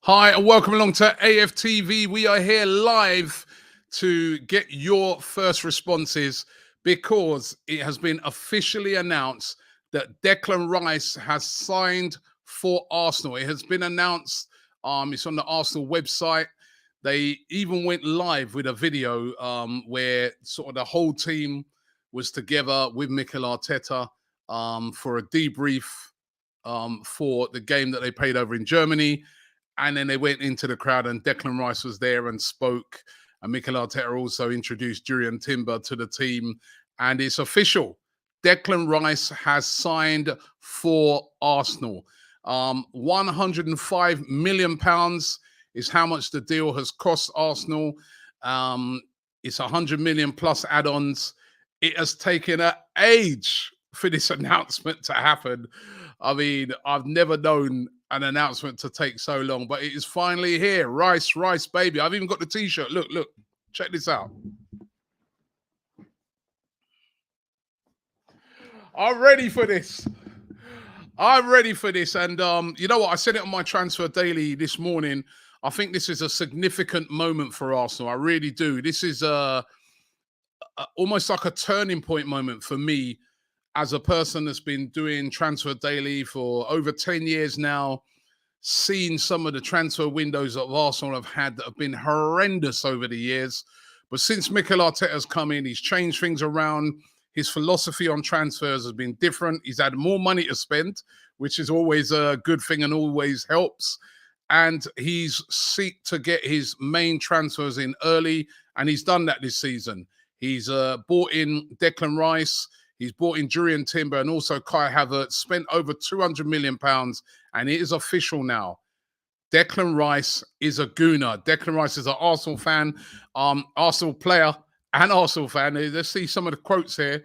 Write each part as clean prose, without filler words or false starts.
Hi, and welcome along to AFTV. We are here live to get your first responses because it has been officially announced that Declan Rice has signed for Arsenal. It has been announced. It's on the Arsenal website. They even went live with a video where sort of the whole team was together with Mikel Arteta for a debrief for the game that they played over in Germany. And then they went into the crowd and Declan Rice was there and spoke. And Mikel Arteta also introduced Jurriën Timber to the team. And it's official. Declan Rice has signed for Arsenal. £105 million is how much the deal has cost Arsenal. It's 100 million plus add-ons. It has taken an age for this announcement to happen. I mean, I've never known an announcement to take so long, but it is finally here. Rice, baby. I've even got the t-shirt. Look, check this out. I'm ready for this. And you know what? I said it on my Transfer Daily this morning. I think this is a significant moment for Arsenal. I really do. This is almost like a turning point moment for me as a person that's been doing Transfer Daily for over 10 years now, seen some of the transfer windows that Arsenal have had that have been horrendous over the years. But since Mikel Arteta has come in, he's changed things around. His philosophy on transfers has been different. He's had more money to spend, which is always a good thing and always helps. And he's seek to get his main transfers in early, and he's done that this season. He's bought in Declan Rice. He's bought in Jurriën Timber and also Kai Havertz, spent over £200 million, and it is official now. Declan Rice is a gooner. Declan Rice is an Arsenal fan, Arsenal player and Arsenal fan. Let's see some of the quotes here.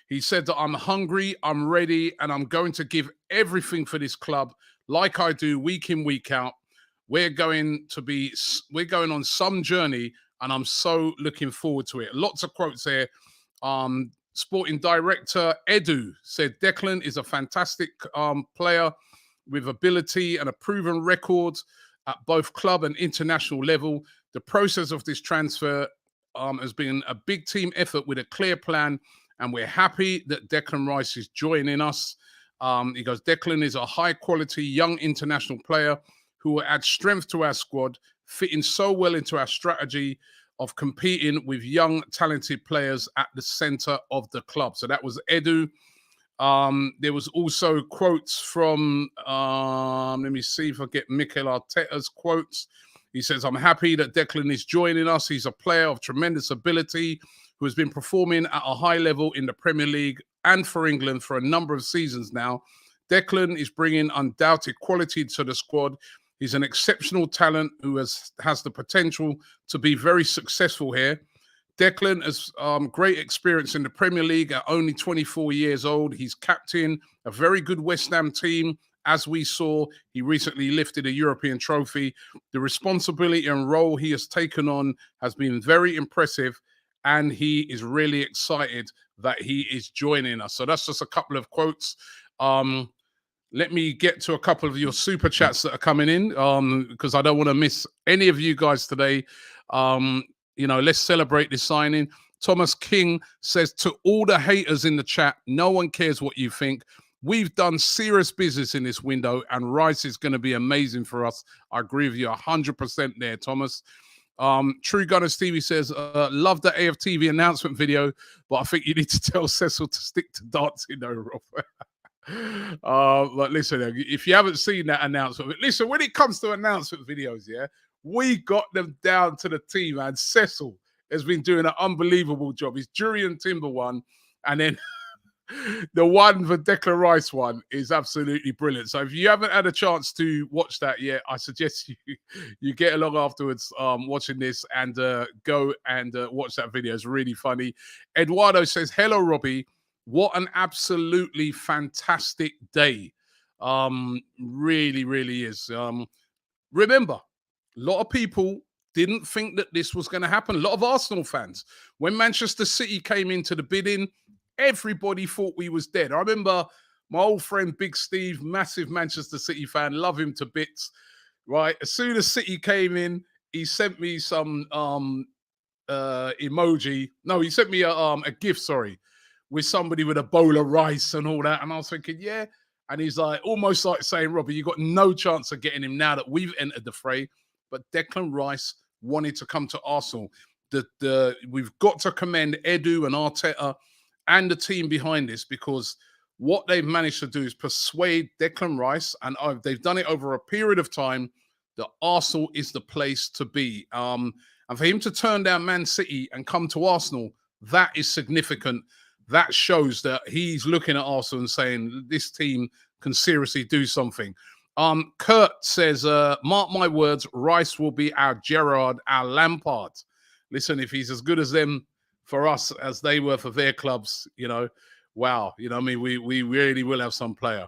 He said that I'm hungry, I'm ready, and I'm going to give everything for this club like I do week in, week out. We're going on some journey, and I'm so looking forward to it. Lots of quotes here. Sporting director Edu said Declan is a fantastic player with ability and a proven record at both club and international level. The process of this transfer has been a big team effort with a clear plan, and we're happy that Declan Rice is joining us. He goes, Declan is a high-quality young international player who will add strength to our squad, fitting so well into our strategy of competing with young, talented players at the center of the club. So that was Edu. There was also quotes from, let me see if I get Mikel Arteta's quotes. He says, I'm happy that Declan is joining us. He's a player of tremendous ability who has been performing at a high level in the Premier League and for England for a number of seasons now. Declan is bringing undoubted quality to the squad. He's an exceptional talent who has the potential to be very successful here. Declan has great experience in the Premier League at only 24 years old. He's captain a very good West Ham team. As we saw, he recently lifted a European trophy. The responsibility and role he has taken on has been very impressive, and he is really excited that he is joining us. So that's just a couple of quotes. Let me get to a couple of your super chats that are coming in because I don't want to miss any of you guys today. Let's celebrate this signing. Thomas King says, to all the haters in the chat, no one cares what you think. We've done serious business in this window, and Rice is going to be amazing for us. I agree with you 100% there, Thomas. True Gunners TV says, love the AFTV announcement video, but I think you need to tell Cecil to stick to dancing, though, Rob. But listen, if you haven't seen that announcement, listen, when it comes to announcement videos, yeah, we got them down to the T, man. Cecil has been doing an unbelievable job. His Jurriën Timber one, and then the one for Declan Rice one is absolutely brilliant. So if you haven't had a chance to watch that yet, I suggest you get along afterwards watching this and go and watch that video. It's really funny. Eduardo says, hello, Robbie. What an absolutely fantastic day. Really, really is. Remember, a lot of people didn't think that this was going to happen. A lot of Arsenal fans. When Manchester City came into the bidding, everybody thought we was dead. I remember my old friend Big Steve, massive Manchester City fan, love him to bits. right? As soon as City came in, he sent me some emoji. No, he sent me a gift, sorry, with somebody with a bowl of rice and all that. And I was thinking, yeah. And he's like, almost like saying, Robbie, you got no chance of getting him now that we've entered the fray. But Declan Rice wanted to come to Arsenal. We've got to commend Edu and Arteta and the team behind this, because what they've managed to do is persuade Declan Rice, and they've done it over a period of time, that Arsenal is the place to be. And for him to turn down Man City and come to Arsenal, that is significant. That shows that he's looking at Arsenal and saying, this team can seriously do something. Kurt says, mark my words, Rice will be our Gerrard, our Lampard. Listen, if he's as good as them for us as they were for their clubs, wow. I mean, we really will have some player.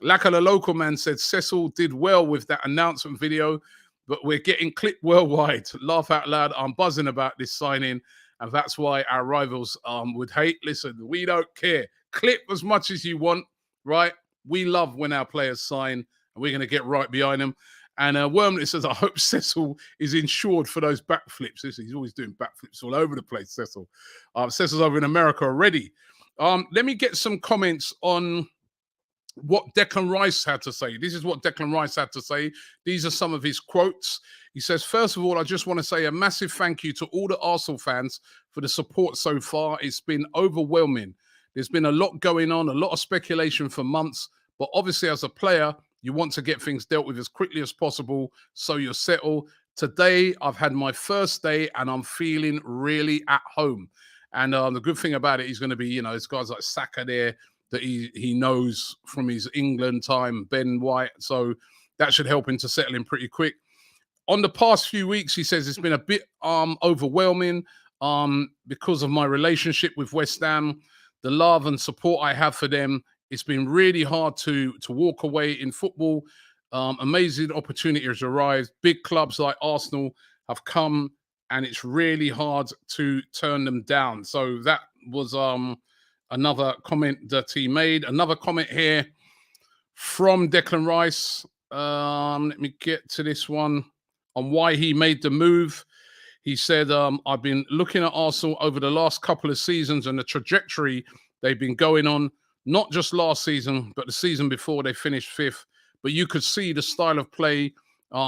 Laka, the local man, said Cecil did well with that announcement video, but we're getting clipped worldwide. Laugh out loud. I'm buzzing about this signing, and that's why our rivals would hate. Listen, we don't care. Clip as much as you want, right? We love when our players sign, and we're going to get right behind them. And Wormley says, I hope Cecil is insured for those backflips. He's always doing backflips all over the place, Cecil. Cecil's over in America already. Let me get some comments on what Declan Rice had to say. This is what Declan Rice had to say. These are some of his quotes. He says, first of all, I just want to say a massive thank you to all the Arsenal fans for the support so far. It's been overwhelming. There's been a lot going on, a lot of speculation for months, but obviously as a player, you want to get things dealt with as quickly as possible so you're settled. Today, I've had my first day and I'm feeling really at home. And the good thing about it, he's going to be, there's guys like Saka there that he knows from his England time, Ben White. So that should help him to settle in pretty quick. On the past few weeks, he says it's been a bit overwhelming because of my relationship with West Ham, the love and support I have for them. It's been really hard to walk away in football. Amazing opportunity has arrived. Big clubs like Arsenal have come, and it's really hard to turn them down. So that was another comment that he made. Another comment here from Declan Rice. Let me get to this one on why he made the move. He said, I've been looking at Arsenal over the last couple of seasons and the trajectory they've been going on, not just last season, but the season before they finished 5th. But you could see the style of play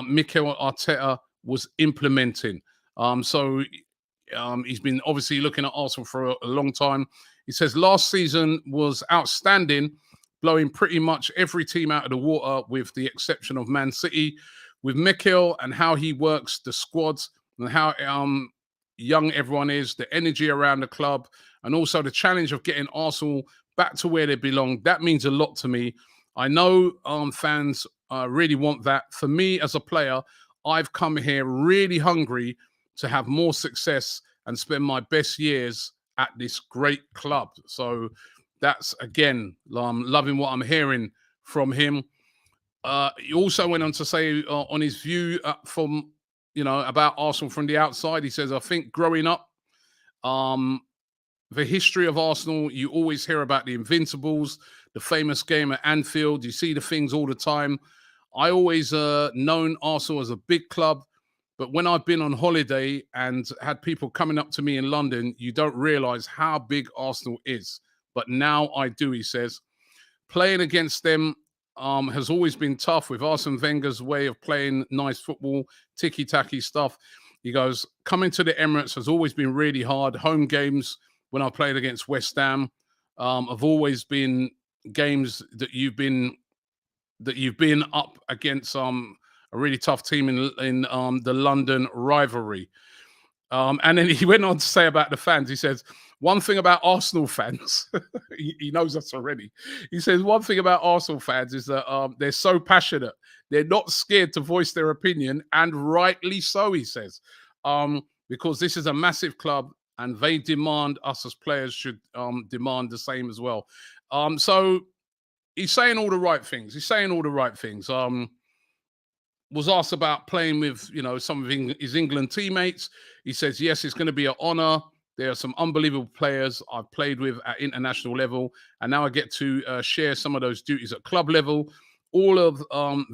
Mikel Arteta was implementing. He's been obviously looking at Arsenal for a long time. He says last season was outstanding, blowing pretty much every team out of the water with the exception of Man City. With Mikel and how he works the squads and how young everyone is, the energy around the club, and also the challenge of getting Arsenal back to where they belong, that means a lot to me. I know fans really want that. For me as a player, I've come here really hungry to have more success and spend my best years at this great club. So that's, again, I'm loving what I'm hearing from him. He also went on to say on his view from, about Arsenal from the outside, he says, I think growing up, the history of Arsenal, you always hear about the Invincibles, the famous game at Anfield. You see the things all the time. I always known Arsenal as a big club, but when I've been on holiday and had people coming up to me in London, you don't realize how big Arsenal is. But now I do, he says. Playing against them has always been tough with Arsene Wenger's way of playing nice football, ticky-tacky stuff. He goes, coming to the Emirates has always been really hard. Home games, when I played against West Ham, have always been games that you've been up against a really tough team in the London rivalry. And then he went on to say about the fans, he says, one thing about Arsenal fans, he knows us already. He says, one thing about Arsenal fans is that they're so passionate. They're not scared to voice their opinion, and rightly so, he says, because this is a massive club and they demand us as players should demand the same as well. So he's saying all the right things. Was asked about playing with, some of his England teammates. He says, yes, it's going to be an honor. There are some unbelievable players I've played with at international level, and now I get to share some of those duties at club level. All of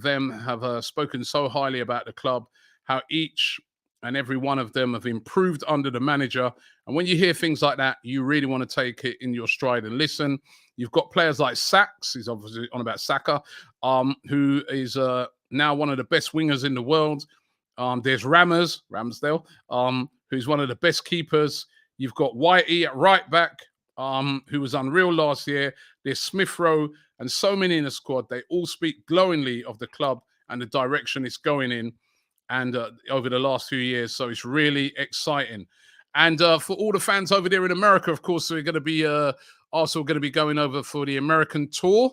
them have spoken so highly about the club, how each and every one of them have improved under the manager. And when you hear things like that, you really want to take it in your stride and listen. You've got players like Sachs, he's obviously on about Saka, who is now one of the best wingers in the world. There's Ramsdale, who's one of the best keepers. You've got Whitey at right back, who was unreal last year. There's Smith Rowe and so many in the squad. They all speak glowingly of the club and the direction it's going in, and over the last few years. So it's really exciting. And for all the fans over there in America, of course, we're going to be also going to be going over for the American tour.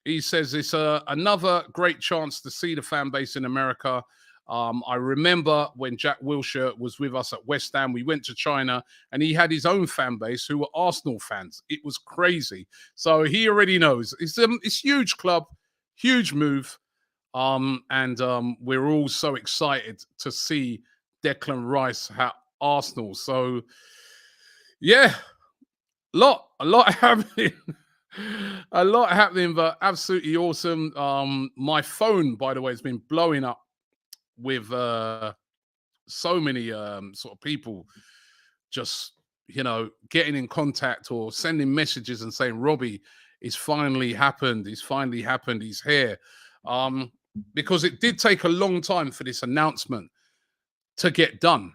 He says it's another great chance to see the fan base in America. I remember when Jack Wilshere was with us at West Ham, we went to China and he had his own fan base who were Arsenal fans. It was crazy. So he already knows. It's huge club, huge move. And we're all so excited to see Declan Rice at Arsenal. So, yeah, a lot happening. A lot happening, but absolutely awesome. My phone, by the way, has been blowing up with so many sort of people just, getting in contact or sending messages and saying, Robbie, it's finally happened. It's finally happened. He's here. Because it did take a long time for this announcement to get done.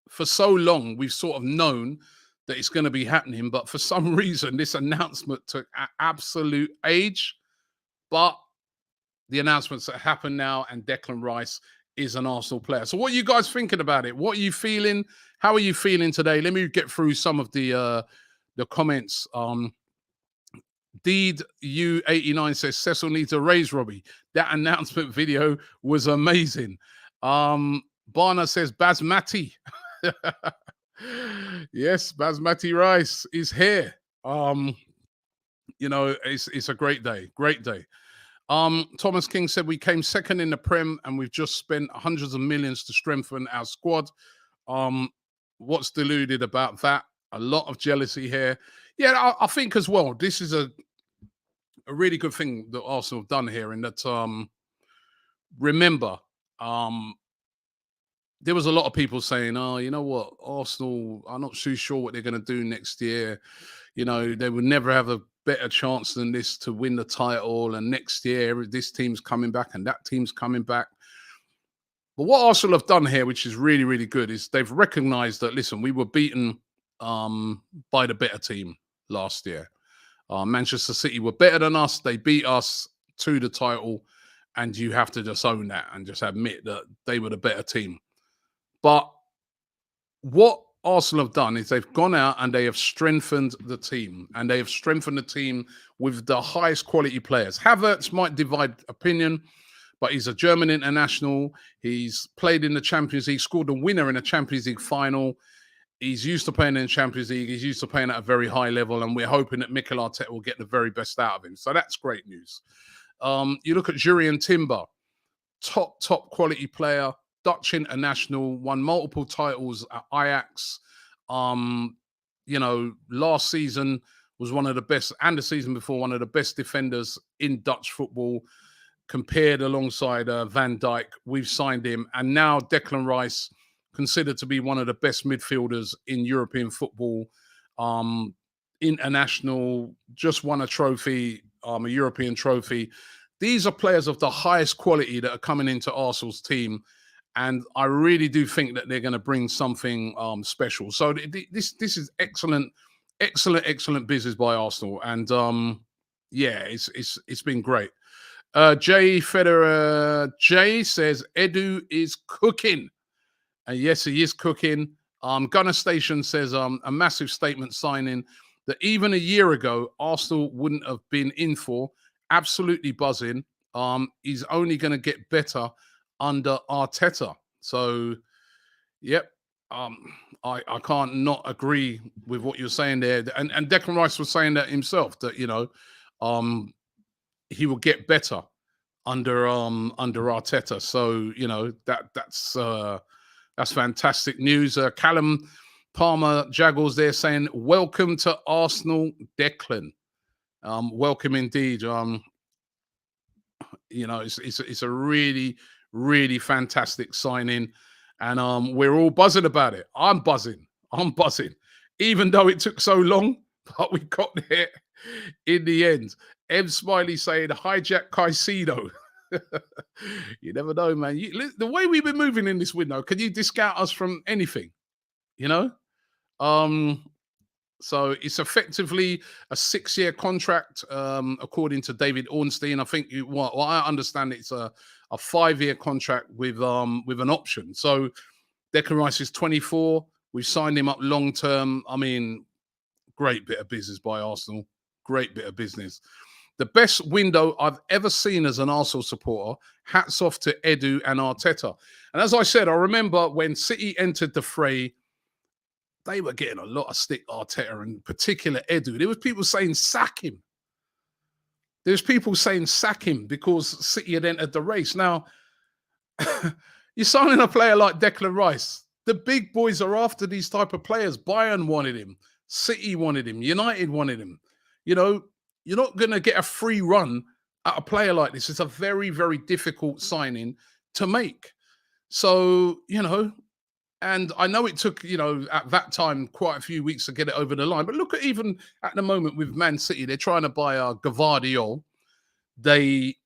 For so long, we've sort of known that it's going to be happening, but for some reason, this announcement took absolute age. But the announcements that happen now, and Declan Rice is an Arsenal player. So what are you guys thinking about it? What are you feeling? How are you feeling today? Let me get through some of the comments. Deed U89 says Cecil needs a raise, Robbie. That announcement video was amazing. Barna says Basmati. Yes, Basmati Rice is here. It's a great day. Great day. Thomas King said we came second in the Prem and we've just spent hundreds of millions to strengthen our squad. What's deluded about that? A lot of jealousy here. Yeah, I think as well, this is a really good thing that Arsenal have done here, in that remember, there was a lot of people saying, oh, you know what, Arsenal, I'm not too sure what they're going to do next year. They would never have a better chance than this to win the title. And next year, this team's coming back and that team's coming back. But what Arsenal have done here, which is really, really good, is they've recognized that, listen, we were beaten by the better team last year. Manchester City were better than us. They beat us to the title. And you have to just own that and just admit that they were the better team. But what Arsenal have done is they've gone out and they have strengthened the team. And they have strengthened the team with the highest quality players. Havertz might divide opinion, but he's a German international. He's played in the Champions League, scored a winner in a Champions League final. He's used to playing in the Champions League. He's used to playing at a very high level. And we're hoping that Mikel Arteta will get the very best out of him. So that's great news. You look at Jurriën Timber, top quality player, Dutch international, won multiple titles at Ajax. Last season was one of the best, and the season before, one of the best defenders in Dutch football, compared alongside Van Dijk. We've signed him. And now Declan Rice, considered to be one of the best midfielders in European football. International, just won a trophy, a European trophy. These are players of the highest quality that are coming into Arsenal's team. And I really do think that they're going to bring something special. So this is excellent business by Arsenal. And it's been great. Jay Federer J says Edu is cooking. And yes, he is cooking. Gunner Station says a massive statement signing that even a year ago, Arsenal wouldn't have been in for. Absolutely buzzing. He's only going to get better under Arteta. So, yep. I can't not agree with what you're saying there. And Declan Rice was saying that himself, that, he will get better under Arteta. So, that's fantastic news. Callum Palmer Jaggles there saying, welcome to Arsenal, Declan. Welcome indeed. It's a really, really fantastic signing, and we're all buzzing about it. I'm buzzing. I'm buzzing, even though it took so long, but we got there in the end. M Smiley saying hijack Caicedo. You never know, man. The way we've been moving in this window, can you discount us from anything? You know. Um, so it's effectively a 6-year contract, according to David Ornstein. I think what I understand, it's a 5-year contract with an option. So Declan Rice is 24. We've signed him up long term. I mean, great bit of business by Arsenal. Great bit of business. The best window I've ever seen as an Arsenal supporter. Hats off to Edu and Arteta. And as I said, I remember when City entered the fray, they were getting a lot of stick, Arteta, and in particular Edu. There was people saying sack him. There's people saying sack him because City had entered the race. Now, you're signing a player like Declan Rice. The big boys are after these type of players. Bayern wanted him. City wanted him. United wanted him. You know, you're not going to get a free run at a player like this. It's a very, very difficult signing to make. So, and I know it took, at that time, quite a few weeks to get it over the line. But look at even at the moment with Man City, they're trying to buy Gavardiol. They,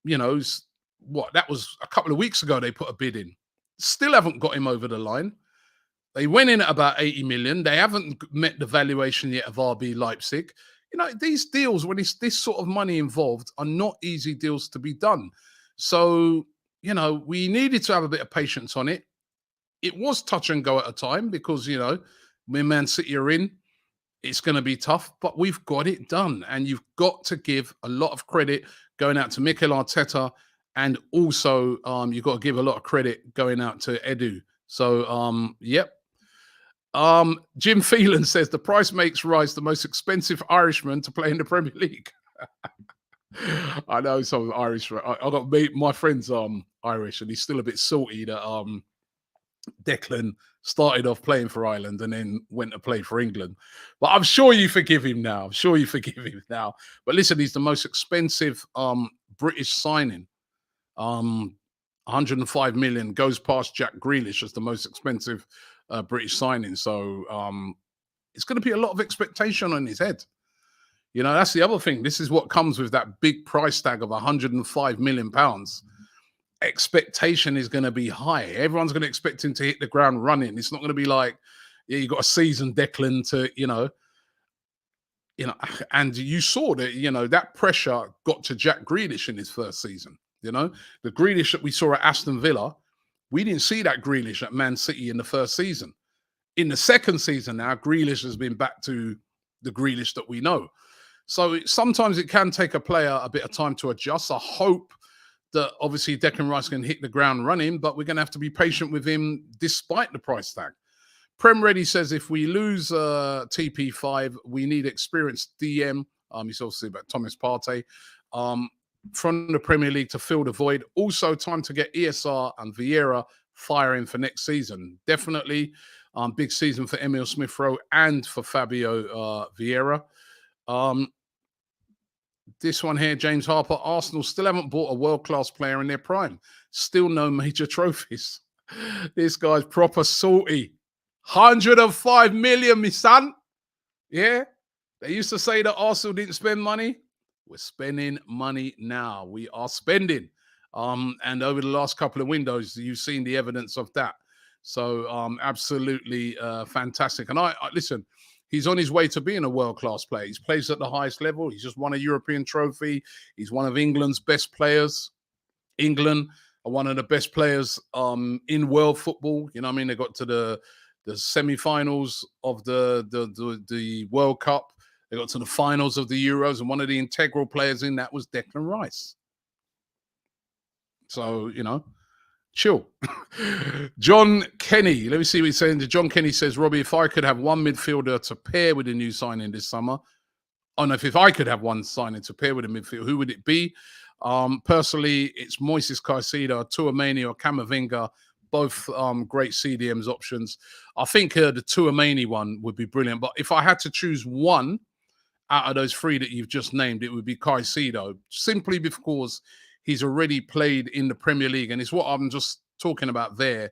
that was a couple of weeks ago they put a bid in. Still haven't got him over the line. They went in at about 80 million. They haven't met the valuation yet of RB Leipzig. These deals, when it's this sort of money involved, are not easy deals to be done. So, we needed to have a bit of patience on it. It was touch and go at a time because, when Man City are in, it's going to be tough, but we've got it done. And you've got to give a lot of credit going out to Mikel Arteta. And also, you've got to give a lot of credit going out to Edu. So, yep. Jim Phelan says the price makes Rice the most expensive Irishman to play in the Premier League. I know some Irish. I got my friend's Irish, and he's still a bit salty that Declan started off playing for Ireland and then went to play for England. But I'm sure you forgive him now. But listen, he's the most expensive British signing. 105 million, goes past Jack Grealish as the most expensive British signing. So it's going to be a lot of expectation on his head. That's the other thing. This is what comes with that big price tag of 105 million pounds. Expectation is going to be high. Everyone's going to expect him to hit the ground running. It's not going to be like, yeah, you got a seasoned Declan to, and you saw that, that pressure got to Jack Grealish in his first season. The Grealish that we saw at Aston Villa, we didn't see that Grealish at Man City in the first season. In the second season now, Grealish has been back to the Grealish that we know. So sometimes it can take a player a bit of time to adjust. I hope that obviously Declan Rice can hit the ground running, but we're going to have to be patient with him despite the price tag. Prem Reddy says if we lose TP5, we need experienced DM. He's obviously about Thomas Partey from the Premier League to fill the void. Also, time to get ESR and Vieira firing for next season. Definitely big season for Emil Smith-Rowe and for Fabio Vieira. This one here, James Harper, Arsenal still haven't bought a world-class player in their prime. Still no major trophies. This guy's proper salty. 105 million, my son. Yeah. They used to say that Arsenal didn't spend money. We're spending money now. We are spending. And over the last couple of windows, you've seen the evidence of that. So absolutely fantastic. And I listen, he's on his way to being a world-class player. He's plays at the highest level. He's just won a European trophy. He's one of England's best players. England are one of the best players in world football. You know what I mean? They got to the semi-finals of the World Cup. They got to the finals of the Euros, and one of the integral players in that was Declan Rice. So, chill. John Kenny, let me see what he's saying. John Kenny says, Robbie, if I could have one midfielder to pair with a new signing this summer, if I could have one signing to pair with a midfielder, who would it be? Personally, it's Moises Caicedo, Tchouaméni or Camavinga, both great CDM's options. I think the Tchouaméni one would be brilliant. But if I had to choose one out of those three that you've just named, it would be Caicedo, simply because he's already played in the Premier League. And it's what I'm just talking about there,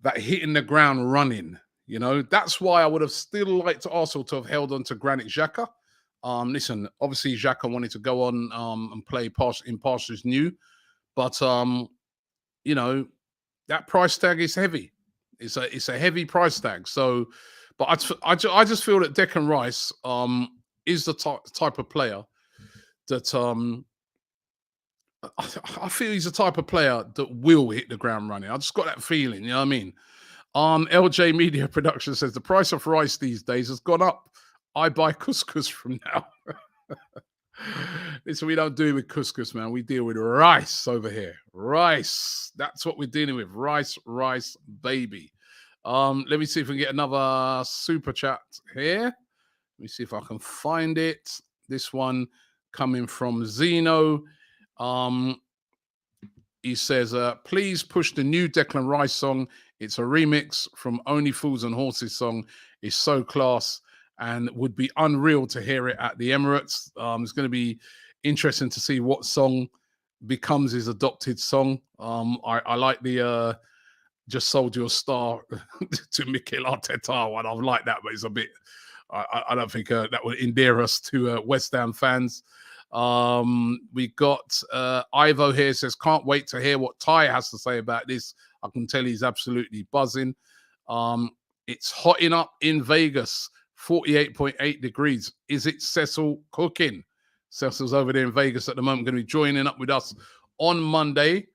that hitting the ground running. You know, that's why I would have still liked Arsenal to have held on to Granit Xhaka. Listen, obviously Xhaka wanted to go on and play in pastures new, but you know, that price tag is heavy. It's a heavy price tag. So, but I just feel that Declan Rice is the type of player that I feel he's the type of player that will hit the ground running. I just got that feeling. You know what I mean? LJ Media Production says the price of rice these days has gone up. I buy couscous from now. Listen, we don't deal with couscous, man. We deal with rice over here. Rice. That's what we're dealing with. Rice, baby. Let me see if we can get another super chat here. Let me see if I can find it. This one coming from Zeno. He says, please push the new Declan Rice song. It's a remix from Only Fools and Horses song. It's so class and would be unreal to hear it at the Emirates. It's going to be interesting to see what song becomes his adopted song. I like the Just Sold Your Star to Mikel Arteta one. I like that, but it's a bit, I don't think that would endear us to West Ham fans. We got Ivo here, says, can't wait to hear what Ty has to say about this. I can tell he's absolutely buzzing. It's hotting up in Vegas, 48.8 degrees. Is it Cecil cooking? Cecil's over there in Vegas at the moment, going to be joining up with us on Monday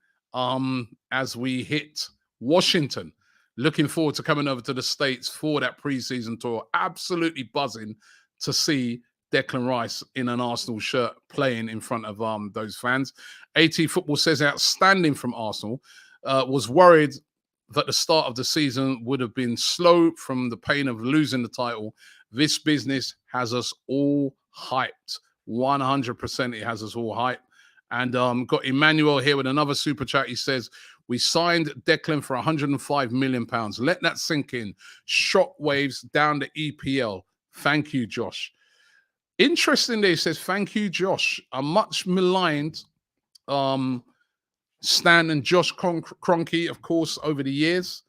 as we hit Washington. Looking forward to coming over to the States for that preseason tour. Absolutely buzzing to see Declan Rice in an Arsenal shirt playing in front of those fans. AT Football says outstanding from Arsenal. Was worried that the start of the season would have been slow from the pain of losing the title. This business has us all hyped. 100% it has us all hyped. And got Emmanuel here with another super chat. He says, we signed Declan for £105 million. Let that sink in. Shockwaves down the EPL. Thank you, Josh. Interestingly, he says, thank you, Josh. A much maligned Stan and Josh Kroenke, of course, over the years,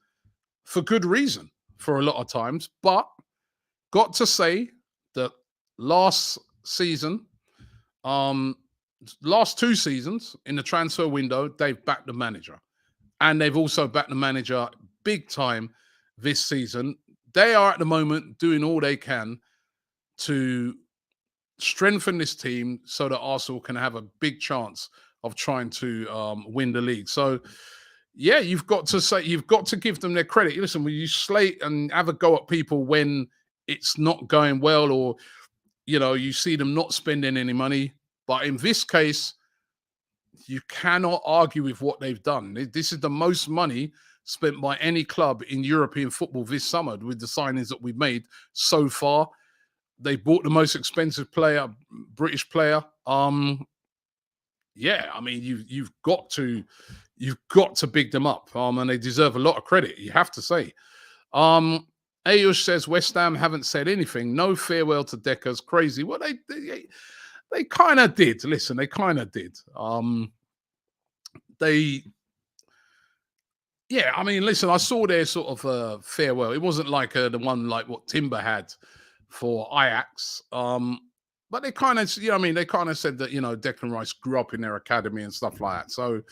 for good reason, for a lot of times. But got to say that last season, last two seasons in the transfer window, they've backed the manager. And they've also backed the manager big time this season. They are at the moment doing all they can to strengthen this team so that Arsenal can have a big chance of trying to win the league. So, yeah, you've got to give them their credit. Listen, when you slate and have a go at people when it's not going well, or you know, you see them not spending any money. But in this case, you cannot argue with what they've done. This is the most money spent by any club in European football this summer with the signings that we've made so far. They bought the most expensive player, British player. Yeah, I mean, you've got to big them up, and they deserve a lot of credit. You have to say. Ayush says West Ham haven't said anything. No farewell to Decker's crazy. Well, they kind of did. Listen, they kind of did. Yeah, I mean, listen, I saw their sort of farewell. It wasn't like the one like what Timber had for Ajax. But they kind of, you know, I mean, they kind of said that, you know, Declan Rice grew up in their academy and stuff like that. So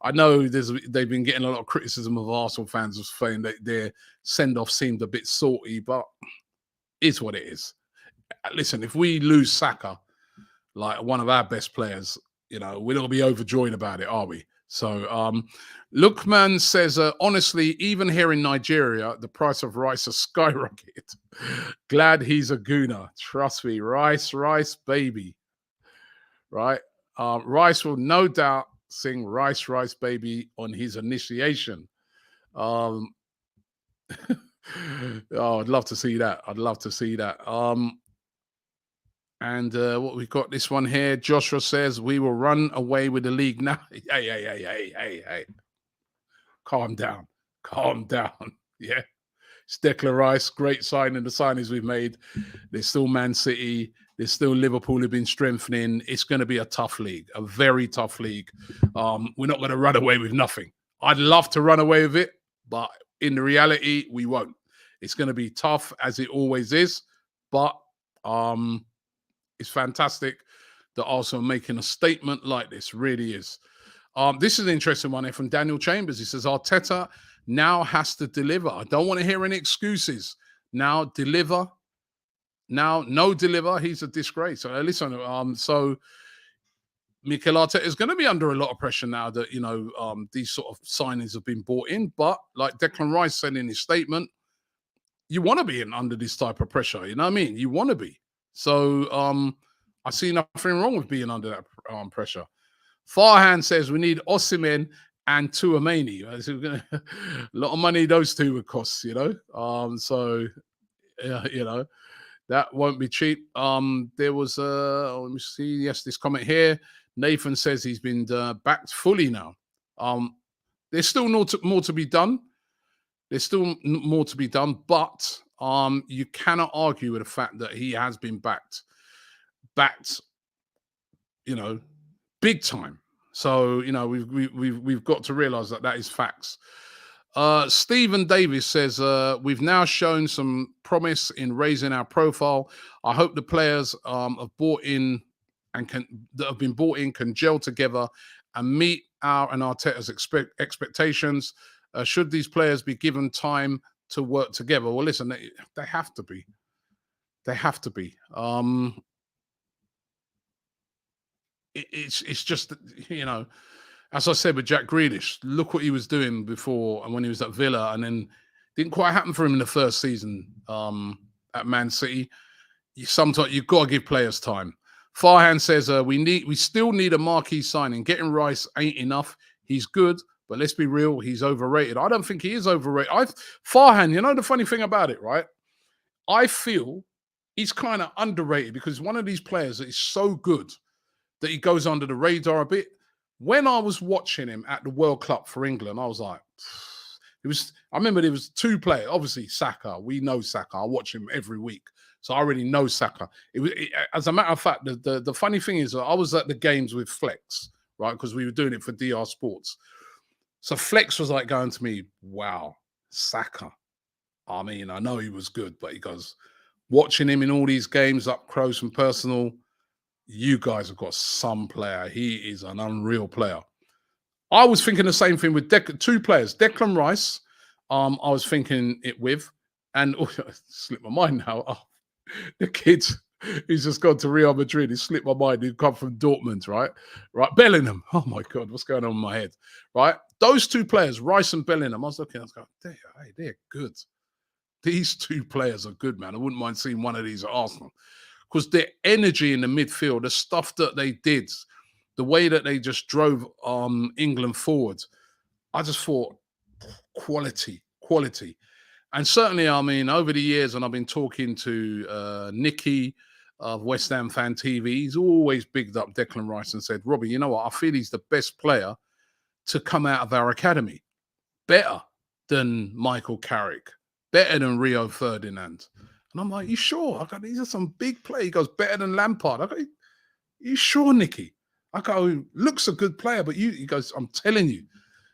I know they've been getting a lot of criticism of Arsenal fans of saying that their send-off seemed a bit salty, but it's what it is. Listen, if we lose Saka, like one of our best players, you know, we're not be overjoyed about it, are we? So Lookman says, honestly, even here in Nigeria, the price of rice has skyrocketed. Glad he's a gooner. Trust me, rice, baby. Right? Rice will no doubt sing Rice, Baby on his initiation. Oh, I'd love to see that. I'd love to see that. And what we've got this one here, Joshua says, we will run away with the league now. Hey. Calm down. Yeah. It's Declan Rice, great signing, the signings we've made. They're still Man City. There's still Liverpool who've been strengthening. It's going to be a tough league, a very tough league. We're not going to run away with nothing. I'd love to run away with it, but in the reality, we won't. It's going to be tough as it always is, but it's fantastic that Arsenal are making a statement like this. Really is. This is an interesting one here from Daniel Chambers. He says, Arteta now has to deliver. I don't want to hear any excuses. Now deliver. Now, no deliver. He's a disgrace. So listen, so Mikel Arteta is going to be under a lot of pressure now that, these sort of signings have been brought in. But like Declan Rice said in his statement, you want to be under this type of pressure. You know what I mean? You want to be. So I see nothing wrong with being under that pressure. Farhan says we need Osimhen and Tuameni. A lot of money those two would cost, So, that won't be cheap. There was let me see. Yes, this comment here. Nathan says he's been backed fully now. There's still more to be done. There's still more to be done, but you cannot argue with the fact that he has been backed, big time. So we've got to realize that is facts. Stephen Davis says we've now shown some promise in raising our profile. I hope the players have been bought in can gel together and meet our and Arteta's expectations. Should these players be given time to work together? Well, listen, they have to be. They have to be. It's just, as I said with Jack Grealish, look what he was doing before and when he was at Villa, and then didn't quite happen for him in the first season at Man City. Sometimes you've got to give players time. Farhan says we still need a marquee signing. Getting Rice ain't enough. He's good, but let's be real, he's overrated. I don't think he is overrated. Farhan, the funny thing about it, right? I feel he's kind of underrated because one of these players that is so good that he goes under the radar a bit. When I was watching him at the World Cup for England, I was like, I remember there was two players, obviously Saka. We know Saka. I watch him every week. So I already know Saka. As a matter of fact, the funny thing is I was at the games with Flex, right? Because we were doing it for DR Sports. So Flex was like going to me, wow, Saka. I mean, I know he was good, but he goes, watching him in all these games up close and personal, you guys have got some player. He is an unreal player. I was thinking the same thing with two players. Declan Rice, I was thinking it with, and slipped my mind now. Oh, the kid, he's just gone to Real Madrid. He slipped my mind. He'd come from Dortmund, right? Bellingham. Oh my God, what's going on in my head? Right? Those two players, Rice and Bellingham, I was looking, I was going, they're good. These two players are good, man. I wouldn't mind seeing one of these at Arsenal. Because their energy in the midfield, the stuff that they did, the way that they just drove England forward, I just thought quality. And certainly, I mean, over the years, and I've been talking to Nicky of West Ham Fan TV, he's always bigged up Declan Rice and said, Robbie, you know what? I feel he's the best player to come out of our academy. Better than Michael Carrick, better than Rio Ferdinand. And I'm like, you sure? I go, these are some big play. He goes, better than Lampard. I go, you sure, Nicky? I go, looks a good player, but he goes, I'm telling you.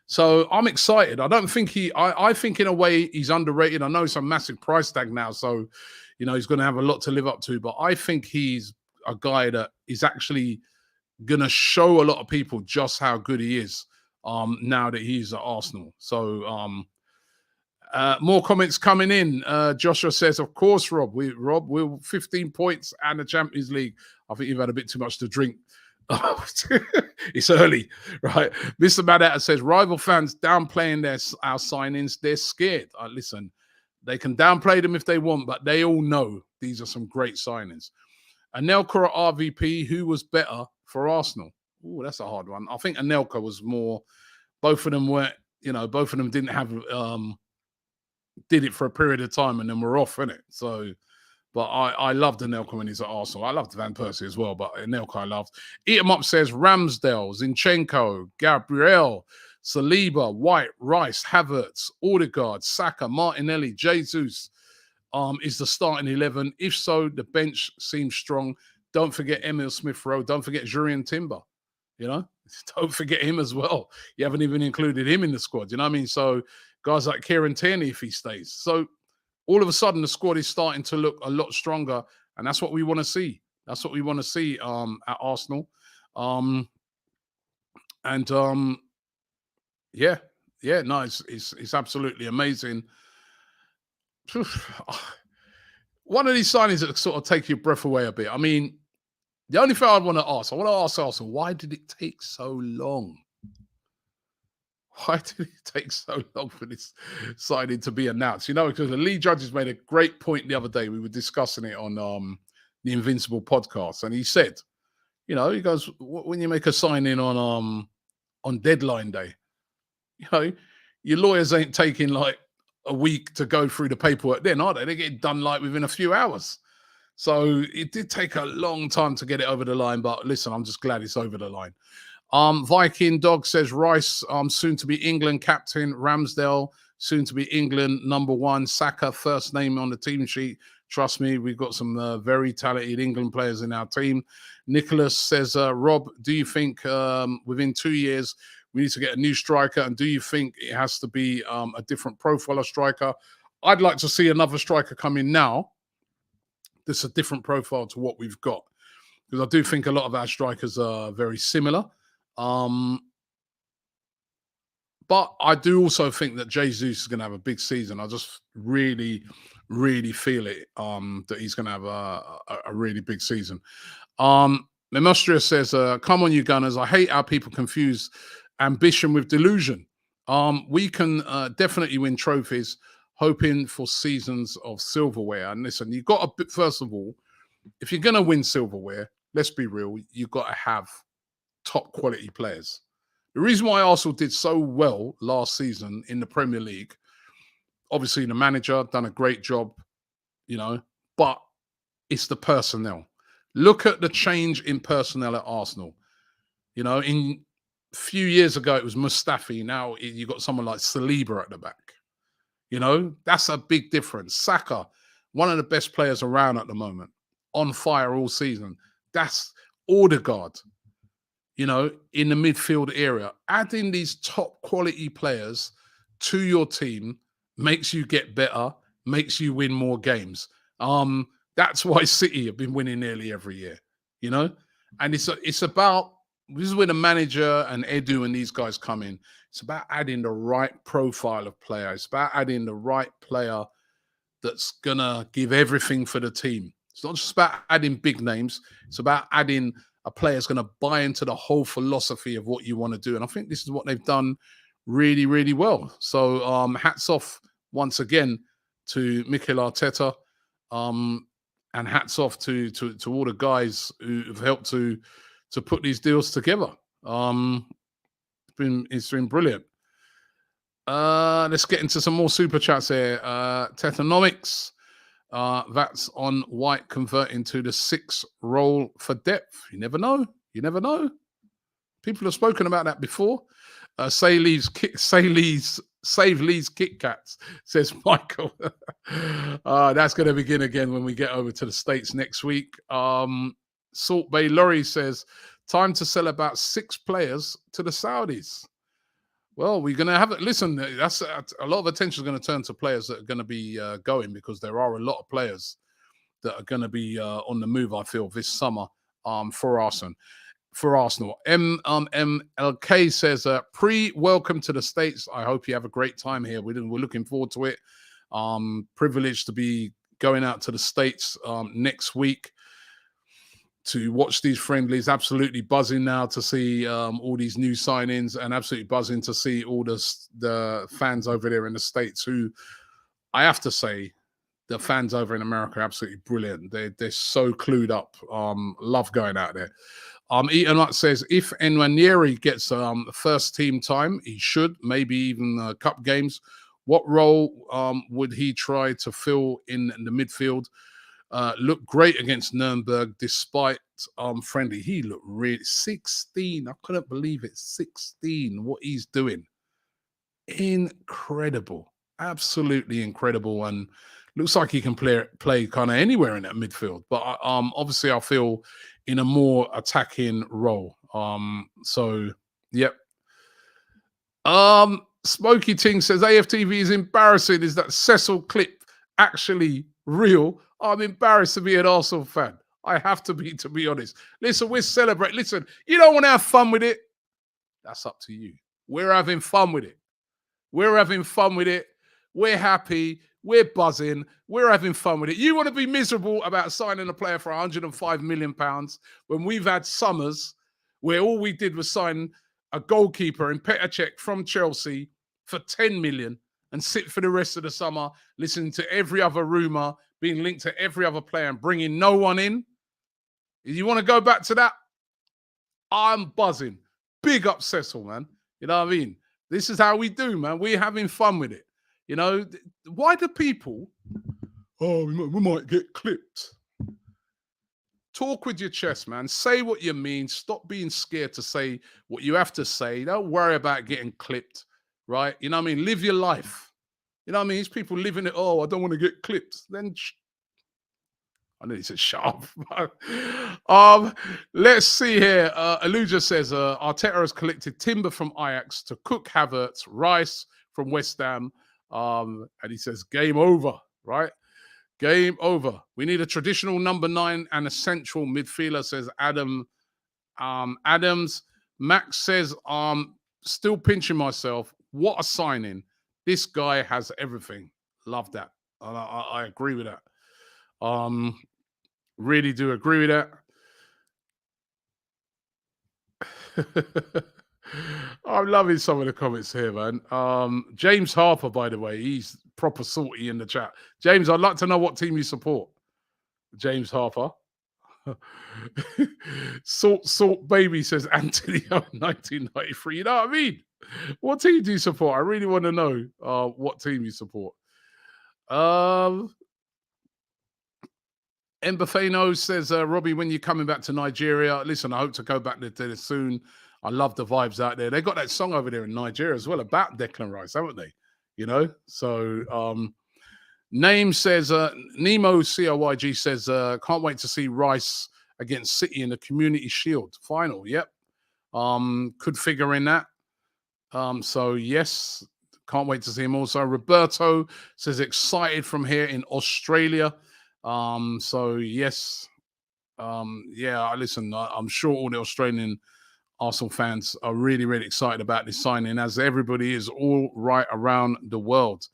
So I'm excited. I don't think I think in a way he's underrated. I know it's a massive price tag now, so, he's going to have a lot to live up to. But I think he's a guy that is actually going to show a lot of people just how good he is now that he's at Arsenal. So, more comments coming in. Joshua says, of course, Rob, we're 15 points and the Champions League. I think you've had a bit too much to drink. It's early, right? Mr. Madata says, rival fans downplaying our signings. They're scared. Listen, they can downplay them if they want, but they all know these are some great signings. Anelka at RVP, who was better for Arsenal? Oh, that's a hard one. I think Anelka was more, both of them weren't, both of them didn't have did it for a period of time and then we're off, innit? So, but I loved Anelka when he's at Arsenal. I loved Van Persie as well, but Anelka I loved. Eat 'em Up says Ramsdale, Zinchenko, Gabriel, Saliba, White, Rice, Havertz, Odegaard, Saka, Martinelli, Jesus is the starting 11. If so, the bench seems strong. Don't forget Emil Smith-Rowe. Don't forget Jurriën Timber. You know, don't forget him as well. You haven't even included him in the squad. You know what I mean? So guys like Kieran Tierney, if he stays. So all of a sudden, the squad is starting to look a lot stronger, and that's what we want to see. That's what we want to see at Arsenal. And yeah, no, it's absolutely amazing. One of these signings that sort of take your breath away a bit. I mean, the only thing I want to ask Arsenal, why did it take so long? Why did it take so long for this signing to be announced? You know, because the Lee Judges made a great point the other day. We were discussing it on the Invincible podcast, and he said, you know, he goes, when you make a signing on deadline day, you know, your lawyers ain't taking like a week to go through the paperwork then, are they? They get done like within a few hours. So it did take a long time to get it over the line, but listen, I'm just glad it's over the line. Viking Dog says Rice, soon to be England captain. Ramsdale, soon to be England #1. Saka, first name on the team sheet. Trust me, we've got some very talented England players in our team. Nicholas says, Rob, do you think within 2 years we need to get a new striker? And do you think it has to be a different profile of striker? I'd like to see another striker come in now that's a different profile to what we've got. Because I do think a lot of our strikers are very similar. But I do also think that Jesus is going to have a big season. I just really, really feel it that he's going to have a really big season. Memostria says, come on, you Gunners. I hate how people confuse ambition with delusion. We can definitely win trophies, hoping for seasons of silverware. And listen, you've got to, first of all, if you're going to win silverware, let's be real, you've got to have top quality players. The reason why Arsenal did so well last season in the Premier League, obviously the manager done a great job, you know, but it's the personnel. Look at the change in personnel at Arsenal. You know, in a few years ago, it was Mustafi. Now you got someone like Saliba at the back. You know, that's a big difference. Saka, one of the best players around at the moment, on fire all season. That's Odegaard. You know, in the midfield area, adding these top quality players to your team makes you get better, makes you win more games. That's why City have been winning nearly every year, you know? And it's about, this is where the manager and Edu and these guys come in. It's about adding the right profile of player. It's about adding the right player that's going to give everything for the team. It's not just about adding big names. It's about adding a player is going to buy into the whole philosophy of what you want to do. And I think this is what they've done really, really well. So hats off once again to Mikel Arteta, and hats off to all the guys who have helped to put these deals together. It's been brilliant. Let's get into some more super chats here. Tetonomics. That's on White converting to the 6 role for depth. You never know. You never know. People have spoken about that before. Save Lee's Kit Kats, says Michael. That's going to begin again when we get over to the States next week. Salt Bay Laurie says, time to sell about 6 players to the Saudis. Well, we're going to have it. Listen, that's a lot of attention is going to turn to players that are going to be going, because there are a lot of players that are going to be on the move, I feel, this summer for Arsenal. MLK says, welcome to the States. I hope you have a great time here. We're looking forward to it. Privileged to be going out to the States next week to watch these friendlies. Absolutely buzzing now to see all these new signings, and absolutely buzzing to see all the fans over there in the States, who I have to say, the fans over in America are absolutely brilliant. They're so clued up. Love going out there. Eaton Nut says, if Nwaneri gets first team time, he should, maybe even cup games. What role would he try to fill in the midfield? Looked great against Nuremberg despite friendly. He looked really 16. I couldn't believe it. 16. What he's doing. Incredible. Absolutely incredible. And looks like he can play kind of anywhere in that midfield. But obviously, I feel in a more attacking role. So yep. Smoky Ting says AFTV is embarrassing. Is that Cecil clip actually real? I'm embarrassed to be an Arsenal fan. I have to be honest. Listen, we're celebrating. Listen, you don't want to have fun with it? That's up to you. We're having fun with it. We're having fun with it. We're happy. We're buzzing. We're having fun with it. You want to be miserable about signing a player for £105 million when we've had summers where all we did was sign a goalkeeper in Petr Cech from Chelsea for 10 million and sit for the rest of the summer listening to every other rumour, being linked to every other player and bringing no one in? You want to go back to that? I'm buzzing. Big up Cecil, man. You know what I mean? This is how we do, man. We're having fun with it. You know, why do people, we might get clipped? Talk with your chest, man. Say what you mean. Stop being scared to say what you have to say. Don't worry about getting clipped, right? You know what I mean? Live your life. You know what I mean? These people living it, I don't want to get clipped. Then I know he said shut up. Let's see here. Aluja says Arteta has collected timber from Ajax to cook Havertz, Rice from West Ham. And he says game over, right? Game over. We need a traditional number 9 and a central midfielder, says Adam. Adams. Max says, still pinching myself. What a signing. This guy has everything. Love that. I agree with that. Really do agree with that. I'm loving some of the comments here, man. James Harper, by the way, he's proper salty in the chat. James, I'd like to know what team you support. James Harper. Salt Baby says Anthony 1993. You know what I mean? What team do you support? I really want to know what team you support. Mbafeno says, Robbie, when you're coming back to Nigeria, listen, I hope to go back there soon. I love the vibes out there. They got that song over there in Nigeria as well about Declan Rice, haven't they? You know? So, Name says, Nemo COYG says, can't wait to see Rice against City in the Community Shield final. Yep. Could figure in that. So, yes, can't wait to see him also. Roberto says, excited from here in Australia. So, yes. Yeah, listen, I'm sure all the Australian Arsenal fans are really, really excited about this signing, as everybody is all right around the world.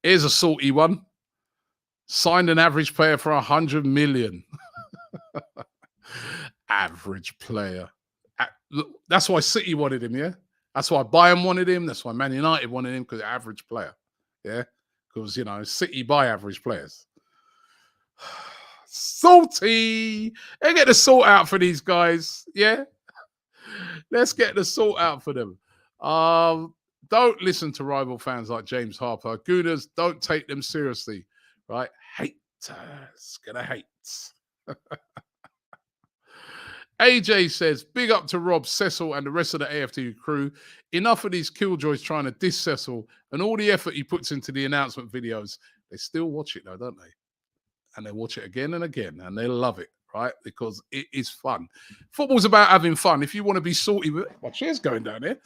Here's a salty one. Signed an average player for 100 million. Average player. That's why City wanted him, yeah? That's why Bayern wanted him. That's why Man United wanted him, because average player. Yeah? Because, you know, City buy average players. Salty. They get the salt out for these guys. Yeah? Let's get the salt out for them. Don't listen to rival fans like James Harper. Gooners, don't take them seriously. Right? Haters. Gonna hate. AJ says, big up to Rob, Cecil, and the rest of the AFTV crew. Enough of these killjoys trying to diss Cecil and all the effort he puts into the announcement videos. They still watch it though, don't they? And they watch it again and again, and they love it, right? Because it is fun. Football's about having fun. If you want to be salty with it, my chair's going down here.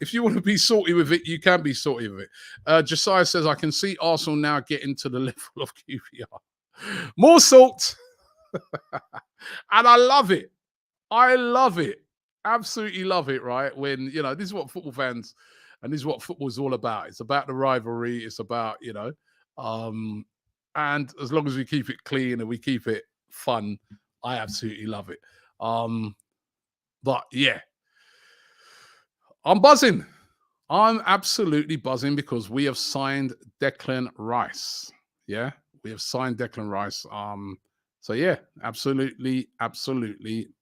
If you want to be salty with it, you can be salty with it. Josiah says, I can see Arsenal now getting to the level of QPR. More salt. And I love it. I love it. Absolutely love it, right? When, you know, this is what football fans, and this is what football is all about. It's about the rivalry. It's about, you know, and as long as we keep it clean and we keep it fun, I absolutely love it. But yeah, I'm buzzing. I'm absolutely buzzing because we have signed Declan Rice. Yeah, we have signed Declan Rice. So yeah, absolutely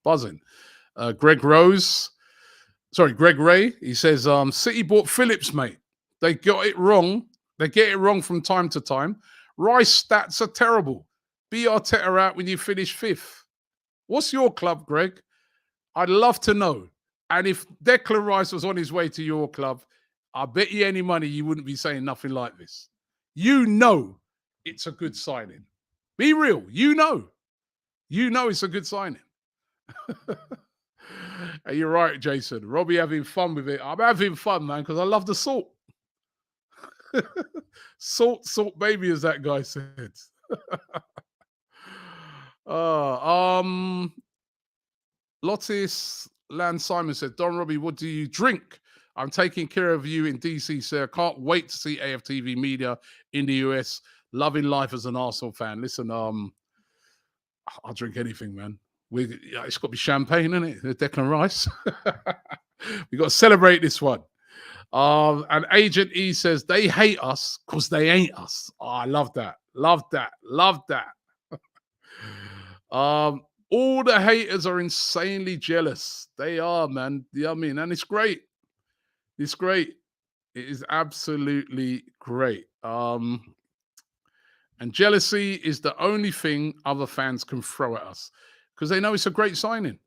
buzzing. Greg Ray, he says, City bought Phillips, mate. They got it wrong. They get it wrong from time to time. Rice stats are terrible. Be Arteta out when you finish 5th. What's your club, Greg? I'd love to know. And if Declan Rice was on his way to your club, I bet you any money you wouldn't be saying nothing like this. you know it's a good signing. Be real. You know it's a good signing. And you're right, Jason. Robbie having fun with it. I'm having fun, man, because I love the salt. Salt baby, as that guy said. Lottis Land Simon said, Don Robbie, what do you drink? I'm taking care of you in DC, sir. Can't wait to see AFTV media in the US. Loving life as an Arsenal fan. Listen, I'll drink anything, man. It's got to be champagne, isn't it? Declan Rice. We got to celebrate this one. And Agent E says they hate us because they ain't us. Oh, I love that. Love that. Love that. All the haters are insanely jealous. They are, man. I mean, and it's great. It's great. It is absolutely great. And jealousy is the only thing other fans can throw at us because they know it's a great signing.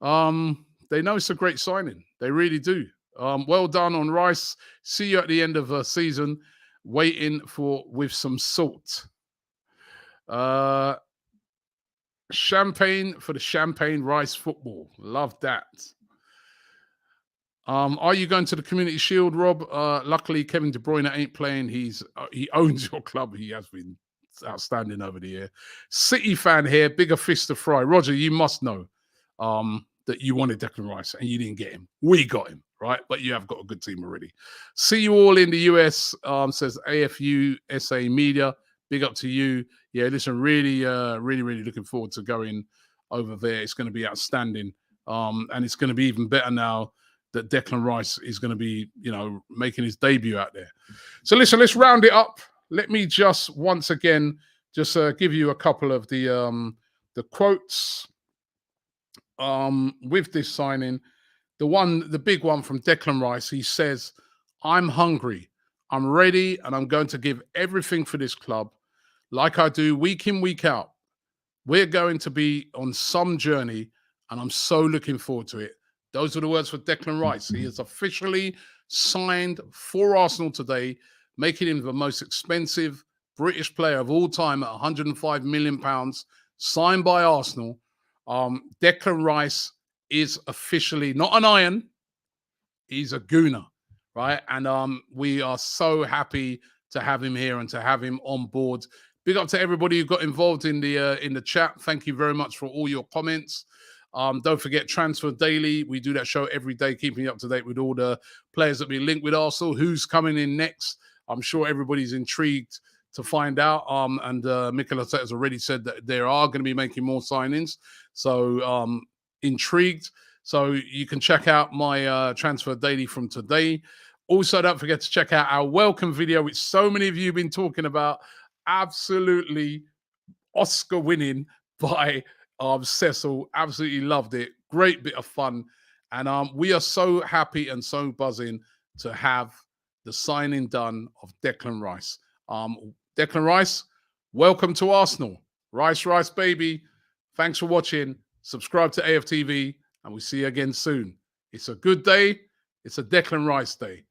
They know it's a great signing. They really do. Well done on Rice. See you at the end of the season. Waiting for with some salt. Champagne for the Champagne Rice football. Love that. Are you going to the Community Shield, Rob? Luckily, Kevin De Bruyne ain't playing. He owns your club. He has been outstanding over the year. City fan here. Bigger fist to fry. Roger, you must know that you wanted Declan Rice and you didn't get him. We got him, right? But you have got a good team already. See you all in the US, says AFU SA Media. Big up to you. Yeah, listen, really looking forward to going over there. It's going to be outstanding. And it's going to be even better now that Declan Rice is going to be, making his debut out there. So listen, let's round it up. Let me just once again give you a couple of the quotes with this signing. The big one from Declan Rice. He says, "I'm hungry. I'm ready, and I'm going to give everything for this club, like I do week in, week out. We're going to be on some journey, and I'm so looking forward to it." Those are the words for Declan Rice. He is officially signed for Arsenal today, making him the most expensive British player of all time at £105 million, signed by Arsenal. Declan Rice is officially not an iron, he's a gooner, right? And we are so happy to have him here and to have him on board. Big up to everybody who got involved in the chat. Thank you very much for all your comments. Don't forget Transfer Daily. We do that show every day, keeping you up to date with all the players that we linked with Arsenal. Who's coming in next? I'm sure everybody's intrigued to find out. And Mikel Arteta has already said that they are going to be making more signings. So intrigued. So you can check out my Transfer Daily from today. Also, don't forget to check out our welcome video, which so many of you have been talking about. Absolutely Oscar winning by Cecil. Absolutely loved it. Great bit of fun. And we are so happy and so buzzing to have the signing done of Declan Rice. Declan Rice, welcome to Arsenal. Rice, baby. Thanks for watching. Subscribe to AFTV, and we'll see you again soon. It's a good day. It's a Declan Rice day.